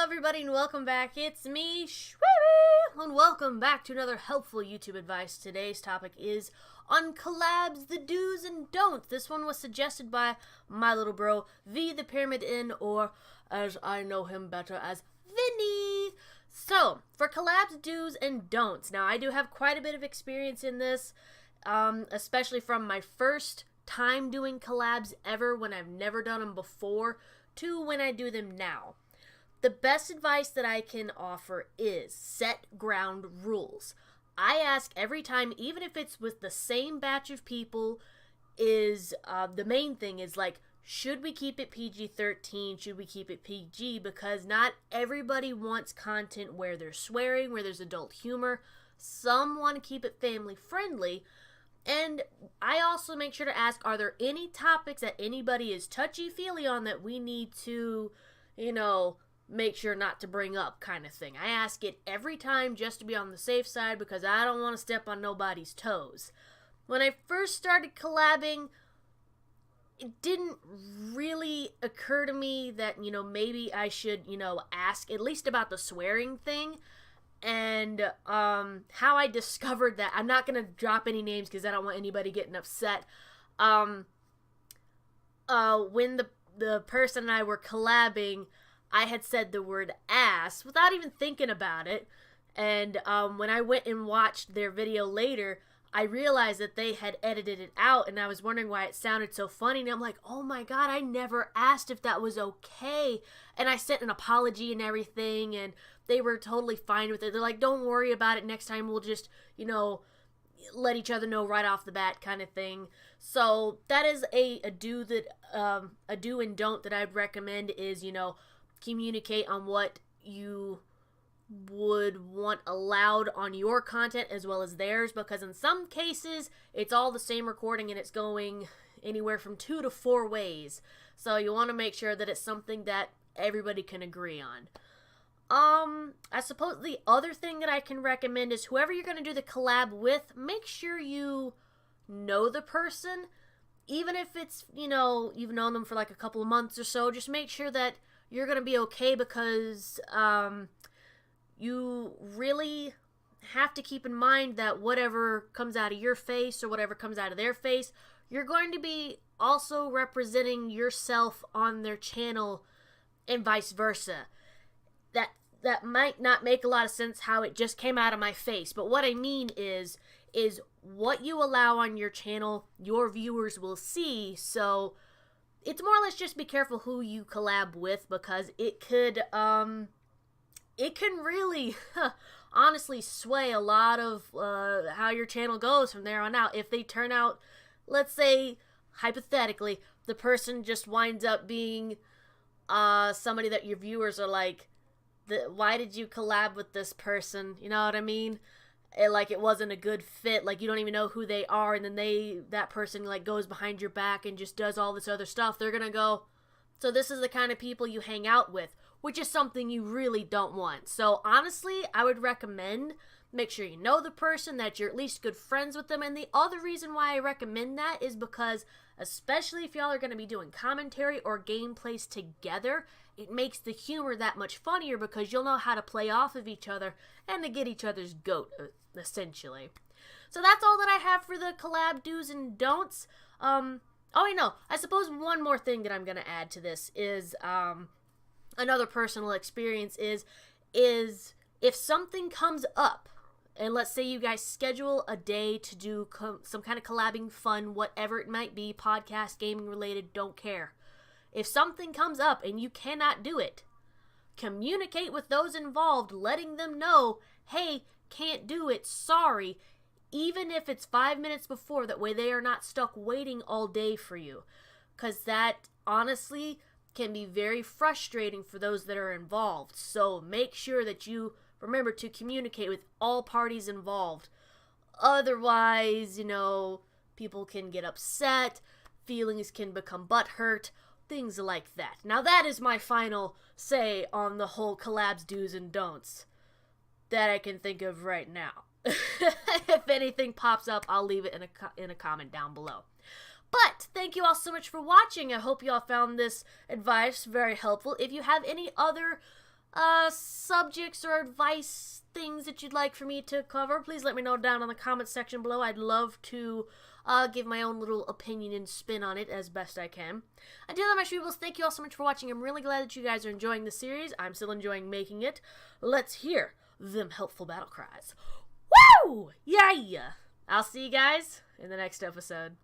everybody, and welcome back. It's me, Shweebe, and welcome back to another helpful YouTube advice. Today's topic is on collabs, the do's and don'ts. This one was suggested by my little bro, V the Pyramid Inn, or as I know him better as Vinny. So, for collabs, do's and don'ts. Now, I do have quite a bit of experience in this, especially from my first time doing collabs ever when I've never done them before to when I do them now. The best advice that I can offer is set ground rules. I ask every time, even if it's with the same batch of people, is the main thing is like, should we keep it PG-13? Should we keep it PG? Because not everybody wants content where there's swearing, where there's adult humor. Some want to keep it family friendly. And I also make sure to ask, are there any topics that anybody is touchy-feely on that we need to, make sure not to bring up, kind of thing. I ask it every time just to be on the safe side because I don't want to step on nobody's toes. When I first started collabing, it didn't really occur to me that, maybe I should, ask at least about the swearing thing. And how I discovered that, I'm not going to drop any names because I don't want anybody getting upset. When the person and I were collabing, I had said the word ass without even thinking about it. And when I went and watched their video later, I realized that they had edited it out, and I was wondering why it sounded so funny. And I'm like, oh my god, I never asked if that was okay. And I sent an apology and everything, and they were totally fine with it. They're like, don't worry about it. Next time we'll just, let each other know right off the bat, kind of thing. So that is a do and don't that I'd recommend is, communicate on what you would want allowed on your content as well as theirs, because in some cases it's all the same recording and it's going anywhere from 2 to 4 ways. So you want to make sure that it's something that everybody can agree on. I suppose the other thing that I can recommend is whoever you're going to do the collab with, make sure you know the person. Even if it's, you've known them for like a couple of months or so, just make sure that you're going to be okay, because you really have to keep in mind that whatever comes out of your face or whatever comes out of their face, you're going to be also representing yourself on their channel and vice versa. That might not make a lot of sense how it just came out of my face, but what I mean is what you allow on your channel, your viewers will see. So it's more or less just be careful who you collab with, because it can really honestly sway a lot of how your channel goes from there on out. If they turn out, let's say, hypothetically, the person just winds up being somebody that your viewers are like, why did you collab with this person? You know what I mean? It wasn't a good fit. Like, you don't even know who they are, and then that person goes behind your back and just does all this other stuff. They're gonna go, so this is the kind of people you hang out with, which is something you really don't want. So honestly, I would recommend make sure you know the person, that you're at least good friends with them. And the other reason why I recommend that is because, especially if y'all are going to be doing commentary or gameplays together, it makes the humor that much funnier because you'll know how to play off of each other and to get each other's goat, essentially. So that's all that I have for the collab do's and don'ts. Oh, wait, no. I suppose one more thing that I'm going to add to this is another personal experience is if something comes up, and let's say you guys schedule a day to do some kind of collabing fun, whatever it might be, podcast, gaming related, don't care. If something comes up and you cannot do it, communicate with those involved, letting them know, hey, can't do it, sorry, even if it's 5 minutes before, that way they are not stuck waiting all day for you. Because that, honestly, can be very frustrating for those that are involved. So make sure that you remember to communicate with all parties involved. Otherwise, people can get upset, feelings can become butthurt, things like that. Now that is my final say on the whole collabs do's and don'ts that I can think of right now. If anything pops up, I'll leave it in a comment down below. But thank you all so much for watching. I hope you all found this advice very helpful. If you have any other subjects or advice things that you'd like for me to cover, please let me know down in the comment section below. I'd love to give my own little opinion and spin on it as best I can. Until then, my Shweebles, thank you all so much for watching. I'm really glad that you guys are enjoying the series. I'm still enjoying making it. Let's hear them helpful battle cries. Woo! Yeah! I'll see you guys in the next episode.